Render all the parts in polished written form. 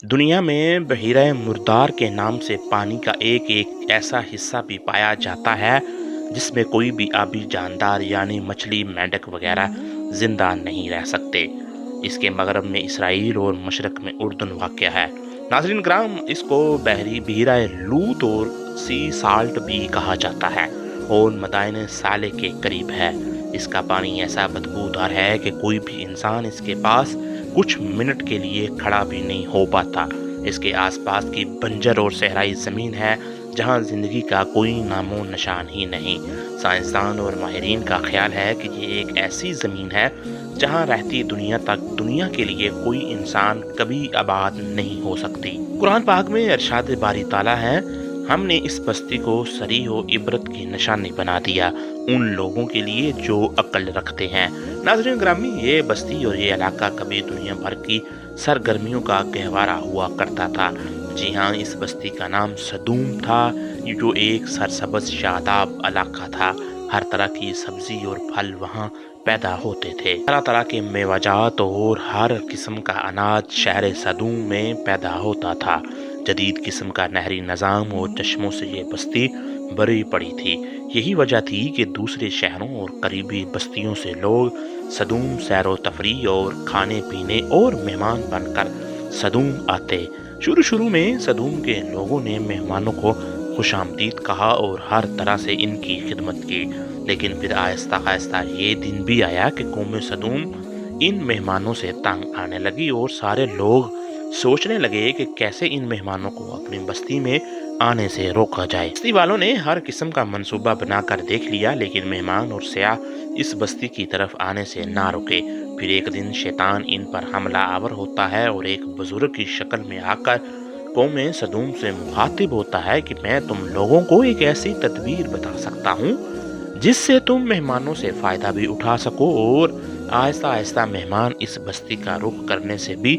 دنیا میں بحیرہ مردار کے نام سے پانی کا ایک ایسا حصہ بھی پایا جاتا ہے جس میں کوئی بھی آبی جاندار یعنی مچھلی، مینڈک وغیرہ زندہ نہیں رہ سکتے۔ اس کے مغرب میں اسرائیل اور مشرق میں اردن واقع ہے۔ ناظرین کرام، اس کو بحیرہ لوط اور سی سالٹ بھی کہا جاتا ہے اور مدائن سالے کے قریب ہے۔ اس کا پانی ایسا بدبودار ہے کہ کوئی بھی انسان اس کے پاس کچھ منٹ کے لیے کھڑا بھی نہیں ہو پاتا۔ اس کے آس پاس کی بنجر اور صحرائی زمین ہے جہاں زندگی کا کوئی نام و نشان ہی نہیں۔ سائنسدان اور ماہرین کا خیال ہے کہ یہ ایک ایسی زمین ہے جہاں رہتی دنیا کے لیے کوئی انسان کبھی آباد نہیں ہو سکتی۔ قرآن پاک میں ارشاد باری تعالیٰ ہے، ہم نے اس بستی کو صریح و عبرت کی نشانی بنا دیا ان لوگوں کے لیے جو عقل رکھتے ہیں۔ ناظرین گرامی، یہ بستی اور یہ علاقہ کبھی دنیا بھر کی سرگرمیوں کا گہوارہ ہوا کرتا تھا۔ جی ہاں، اس بستی کا نام سدوم تھا، جو ایک سرسبز شاداب علاقہ تھا۔ ہر طرح کی سبزی اور پھل وہاں پیدا ہوتے تھے۔ طرح طرح کے میوہ جات اور ہر قسم کا اناج شہر سدوم میں پیدا ہوتا تھا۔ جدید قسم کا نہری نظام اور چشموں سے یہ بستی بھری پڑی تھی۔ یہی وجہ تھی کہ دوسرے شہروں اور قریبی بستیوں سے لوگ سدوم سیر و تفریح اور کھانے پینے اور مہمان بن کر سدوم آتے۔ شروع میں سدوم کے لوگوں نے مہمانوں کو خوش آمدید کہا اور ہر طرح سے ان کی خدمت کی، لیکن پھر آہستہ آہستہ یہ دن بھی آیا کہ قوم سدوم ان مہمانوں سے تنگ آنے لگی اور سارے لوگ سوچنے لگے کہ کیسے ان مہمانوں کو اپنی بستی میں آنے سے روکا جائے۔ بستی والوں نے ہر قسم کا منصوبہ بنا کر دیکھ لیا، لیکن مہمان اور سیاح اس بستی کی طرف آنے سے نہ رکے۔ پھر ایک دن شیطان ان پر حملہ آور ہوتا ہے اور ایک بزرگ کی شکل میں آ کر قوم سدوم سے مخاطب ہوتا ہے کہ میں تم لوگوں کو ایک ایسی تدبیر بتا سکتا ہوں جس سے تم مہمانوں سے فائدہ بھی اٹھا سکو اور آہستہ آہستہ مہمان اس بستی کا رخ کرنے سے بھی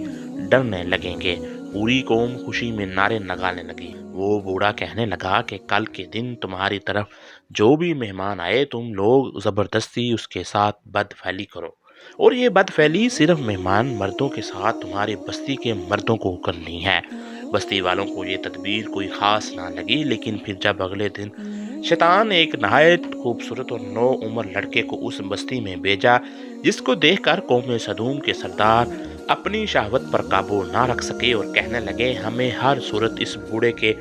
ڈرنے لگیں گے۔ پوری قوم خوشی میں نعرے لگانے لگی۔ وہ بوڑھا کہنے لگا کہ کل کے دن تمہاری طرف جو بھی مہمان آئے تم لوگ زبردستی اس کے ساتھ بد فعلی کرو، اور یہ بد فعلی صرف مہمان مردوں کے ساتھ تمہاری بستی کے مردوں کو کرنی ہے۔ بستی والوں کو یہ تدبیر کوئی خاص نہ لگی، لیکن پھر جب اگلے دن شیطان ایک نہایت خوبصورت اور نو عمر لڑکے کو اس بستی میں بھیجا، جس کو دیکھ کر قوم سدوم کے سردار اپنی شہوت پر قابو نہ رکھ سکے اور کہنے لگے ہمیں ہر صورت اس بوڑھے کے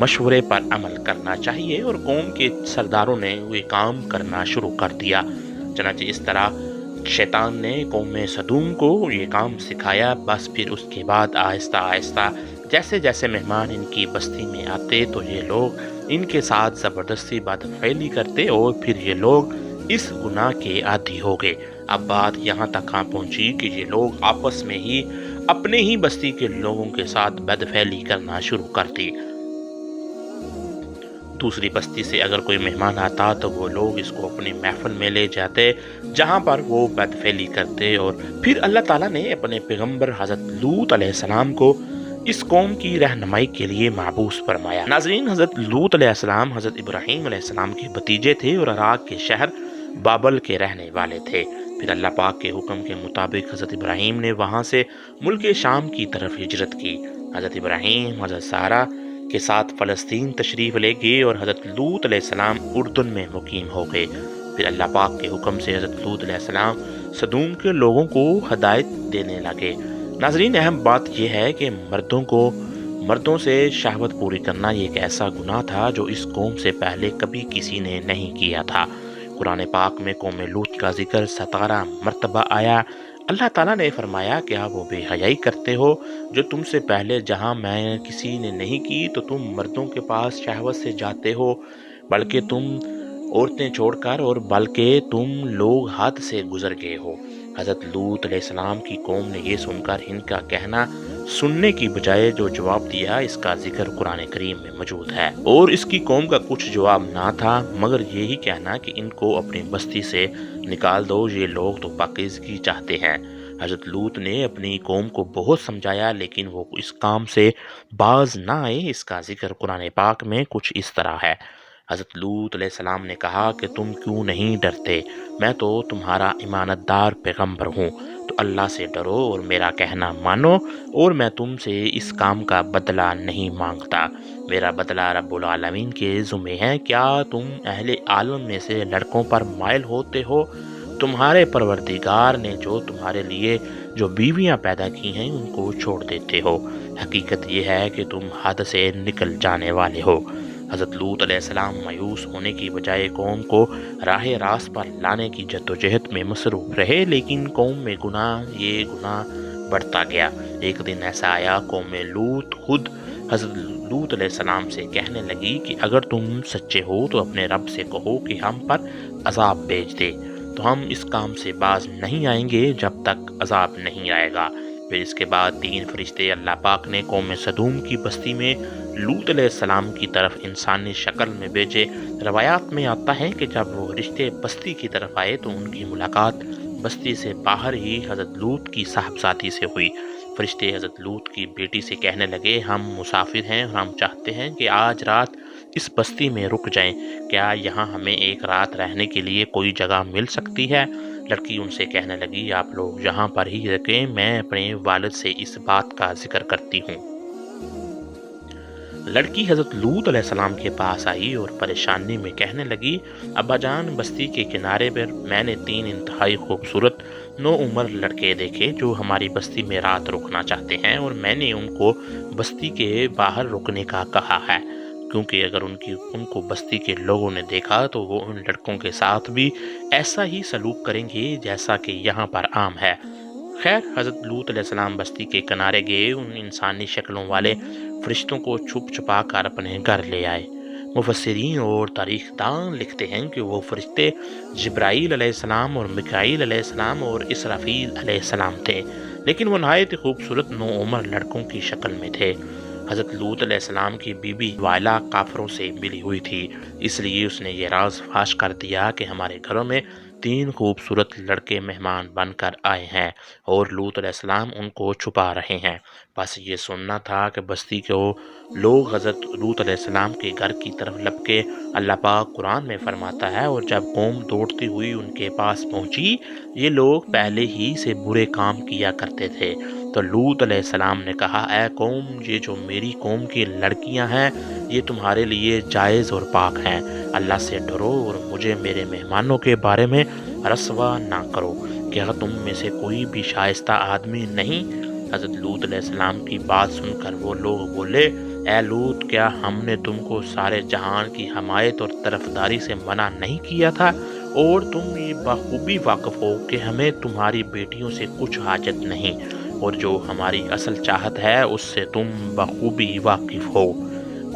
مشورے پر عمل کرنا چاہیے، اور قوم کے سرداروں نے یہ کام کرنا شروع کر دیا۔ چنانچہ اس طرح شیطان نے قوم سدوم کو یہ کام سکھایا۔ بس پھر اس کے بعد آہستہ آہستہ جیسے جیسے مہمان ان کی بستی میں آتے تو یہ لوگ ان کے ساتھ زبردستی بد فعلی کرتے اور پھر یہ لوگ اس گناہ کے عادی ہو گئے۔ اب بات یہاں تک پہنچی کہ یہ لوگ آپس میں ہی اپنے ہی بستی کے لوگوں کے ساتھ بد فعلی کرنا شروع کر دی۔ دوسری بستی سے اگر کوئی مہمان آتا تو وہ لوگ اس کو اپنی محفل میں لے جاتے جہاں پر وہ بد فعلی کرتے، اور پھر اللہ تعالیٰ نے اپنے پیغمبر حضرت لوط علیہ السلام کو اس قوم کی رہنمائی کے لیے معبوس فرمایا۔ ناظرین، حضرت لوط علیہ السلام حضرت ابراہیم علیہ السلام کے بھتیجے تھے اور عراق کے شہر بابل کے رہنے والے تھے۔ پھر اللہ پاک کے حکم کے مطابق حضرت ابراہیم نے وہاں سے ملک شام کی طرف ہجرت کی۔ حضرت ابراہیم حضرت سارہ کے ساتھ فلسطین تشریف لے گئے اور حضرت لوط علیہ السلام اردن میں مقیم ہو گئے۔ پھر اللہ پاک کے حکم سے حضرت لوط علیہ السلام سدوم کے لوگوں کو ہدایت دینے لگے۔ ناظرین، اہم بات یہ ہے کہ مردوں سے شہوت پوری کرنا ایک ایسا گناہ تھا جو اس قوم سے پہلے کبھی کسی نے نہیں کیا تھا۔ قرآن پاک میں قوم لوط کا ذکر 17 مرتبہ آیا۔ اللہ تعالیٰ نے فرمایا کیا وہ بے حیائی کرتے ہو جو تم سے پہلے جہاں میں کسی نے نہیں کی تو تم مردوں کے پاس شہوت سے جاتے ہو، بلکہ تم عورتیں چھوڑ کر، اور بلکہ تم لوگ حد سے گزر گئے ہو۔ حضرت لوط علیہ السلام کی قوم نے یہ سن کر ان کا کہنا سننے کی بجائے جو جواب دیا، اس کا ذکر قرآن کریم میں موجود ہے، اور اس کی قوم کا کچھ جواب نہ تھا مگر یہی کہنا کہ ان کو اپنی بستی سے نکال دو، یہ لوگ تو پاکیزگی چاہتے ہیں۔ حضرت لوط نے اپنی قوم کو بہت سمجھایا لیکن وہ اس کام سے باز نہ آئے۔ اس کا ذکر قرآن پاک میں کچھ اس طرح ہے۔ حضرت لوط علیہ السلام نے کہا کہ تم کیوں نہیں ڈرتے، میں تو تمہارا امانت دار پیغمبر ہوں، تو اللہ سے ڈرو اور میرا کہنا مانو، اور میں تم سے اس کام کا بدلہ نہیں مانگتا، میرا بدلہ رب العالمین کے ذمہ ہے۔ کیا تم اہل عالم میں سے لڑکوں پر مائل ہوتے ہو؟ تمہارے پروردگار نے جو تمہارے لیے جو بیویاں پیدا کی ہیں ان کو چھوڑ دیتے ہو، حقیقت یہ ہے کہ تم حد سے نکل جانے والے ہو۔ حضرت لوط علیہ السلام مایوس ہونے کی بجائے قوم کو راہ راست پر لانے کی جدوجہد میں مصروف رہے، لیکن قوم میں یہ گناہ بڑھتا گیا۔ ایک دن ایسا آیا، قوم لوط خود حضرت لوط علیہ السلام سے کہنے لگی کہ اگر تم سچے ہو تو اپنے رب سے کہو کہ ہم پر عذاب بھیج دے، تو ہم اس کام سے باز نہیں آئیں گے جب تک عذاب نہیں آئے گا۔ پھر اس کے بعد 3 فرشتے اللہ پاک نے قوم سدوم کی بستی میں لوط علیہ السلام کی طرف انسانی شکل میں بھیجے۔ روایات میں آتا ہے کہ جب وہ رشتے بستی کی طرف آئے تو ان کی ملاقات بستی سے باہر ہی حضرت لوط کی صاحبزادی سے ہوئی۔ فرشتے حضرت لوط کی بیٹی سے کہنے لگے، ہم مسافر ہیں اور ہم چاہتے ہیں کہ آج رات اس بستی میں رک جائیں، کیا یہاں ہمیں ایک رات رہنے کے لیے کوئی جگہ مل سکتی ہے؟ لڑکی ان سے کہنے لگی، آپ لوگ یہاں پر ہی رکیں، میں اپنے والد سے اس بات کا ذکر کرتی ہوں۔ لڑکی حضرت لوط علیہ السلام کے پاس آئی اور پریشانی میں کہنے لگی، ابا جان، بستی کے کنارے پر میں نے 3 انتہائی خوبصورت نوعمر لڑکے دیکھے جو ہماری بستی میں رات رکنا چاہتے ہیں، اور میں نے ان کو بستی کے باہر رکنے کا کہا ہے، کیونکہ اگر ان کو بستی کے لوگوں نے دیکھا تو وہ ان لڑکوں کے ساتھ بھی ایسا ہی سلوک کریں گے جیسا کہ یہاں پر عام ہے۔ خیر، حضرت لوط علیہ السلام بستی کے کنارے گئے، ان انسانی شکلوں والے فرشتوں کو چھپ چھپا کر اپنے گھر لے آئے۔ مفسرین اور تاریخ دان لکھتے ہیں کہ وہ فرشتے جبرائیل علیہ السلام اور میکائیل علیہ السلام اور اسرافیل علیہ السلام تھے، لیکن وہ نہایت خوبصورت نوعمر لڑکوں کی شکل میں تھے۔ حضرت لوط علیہ السلام کی بیوی وائلا کافروں سے ملی ہوئی تھی، اس لیے اس نے یہ راز فاش کر دیا کہ ہمارے گھروں میں 3 خوبصورت لڑکے مہمان بن کر آئے ہیں اور لوط علیہ السلام ان کو چھپا رہے ہیں۔ بس یہ سننا تھا کہ بستی کے لوگ حضرت لوط علیہ السلام کے گھر کی طرف لپکے۔ اللہ پاک قرآن میں فرماتا ہے، اور جب قوم دوڑتی ہوئی ان کے پاس پہنچی، یہ لوگ پہلے ہی سے برے کام کیا کرتے تھے، تو لوط علیہ السلام نے کہا، اے قوم، یہ جو میری قوم کی لڑکیاں ہیں یہ تمہارے لیے جائز اور پاک ہیں، اللہ سے ڈرو اور مجھے میرے مہمانوں کے بارے میں رسوا نہ کرو، کیا تم میں سے کوئی بھی شائستہ آدمی نہیں؟ حضرت لوط علیہ السلام کی بات سن کر وہ لوگ بولے، اے لوط، کیا ہم نے تم کو سارے جہان کی حمایت اور طرفداری سے منع نہیں کیا تھا؟ اور تم یہ بخوبی واقف ہو کہ ہمیں تمہاری بیٹیوں سے کچھ حاجت نہیں، اور جو ہماری اصل چاہت ہے اس سے تم بخوبی واقف ہو۔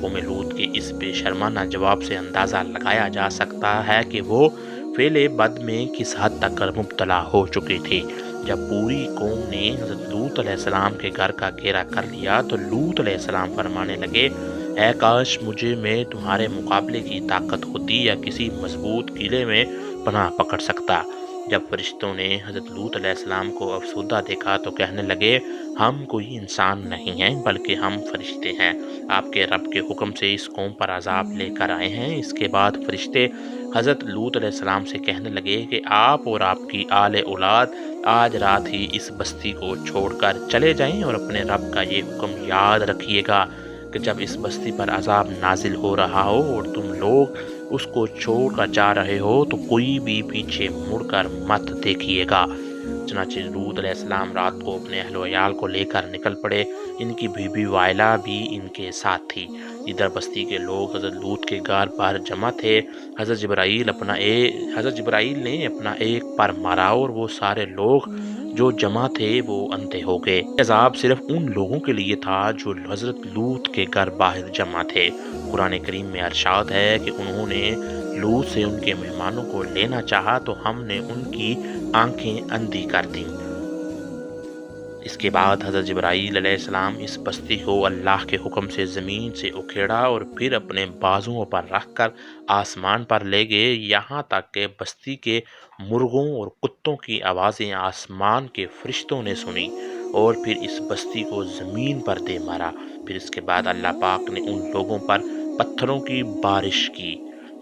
قوم لوط کے اس بے شرمانہ جواب سے اندازہ لگایا جا سکتا ہے کہ وہ فعل بد میں کس حد تک مبتلا ہو چکی تھی۔ جب پوری قوم نے حضرت لوط علیہ السلام کے گھر کا گھیرا کر لیا تو لوط علیہ السلام فرمانے لگے، اے کاش مجھے میں تمہارے مقابلے کی طاقت ہوتی یا کسی مضبوط قلعے میں پناہ پکڑ سکتا۔ جب فرشتوں نے حضرت لوط علیہ السلام کو افسردہ دیکھا تو کہنے لگے، ہم کوئی انسان نہیں ہیں بلکہ ہم فرشتے ہیں، آپ کے رب کے حکم سے اس قوم پر عذاب لے کر آئے ہیں۔ اس کے بعد فرشتے حضرت لوط علیہ السلام سے کہنے لگے کہ آپ اور آپ کی آل اولاد آج رات ہی اس بستی کو چھوڑ کر چلے جائیں، اور اپنے رب کا یہ حکم یاد رکھیے گا کہ جب اس بستی پر عذاب نازل ہو رہا ہو اور تم لوگ اس کو چھوڑ کر جا رہے ہو تو کوئی بھی پیچھے مڑ کر مت دیکھیے گا۔ چنانچہ لوط علیہ السلام رات کو اپنے اہل و عیال کو لے کر نکل پڑے، ان کی بیوی وائلا بھی ان کے ساتھ تھی۔ ادھر بستی کے لوگ حضرت لوط کے غار پر جمع تھے۔ حضرت جبرائیل نے اپنا ایک پر مارا اور وہ سارے لوگ جو جمع تھے وہ اندھے ہو گئے۔ عذاب صرف ان لوگوں کے لیے تھا جو حضرت لوط کے گھر باہر جمع تھے۔ قرآن کریم میں ارشاد ہے کہ انہوں نے لوط سے ان کے مہمانوں کو لینا چاہا تو ہم نے ان کی آنکھیں اندھی کر دیں۔ اس کے بعد حضرت جبرائیل علیہ السلام اس بستی کو اللہ کے حکم سے زمین سے اکھیڑا اور پھر اپنے بازوؤں پر رکھ کر آسمان پر لے گئے، یہاں تک کہ بستی کے مرغوں اور کتوں کی آوازیں آسمان کے فرشتوں نے سنی، اور پھر اس بستی کو زمین پر دے مارا۔ پھر اس کے بعد اللہ پاک نے ان لوگوں پر پتھروں کی بارش کی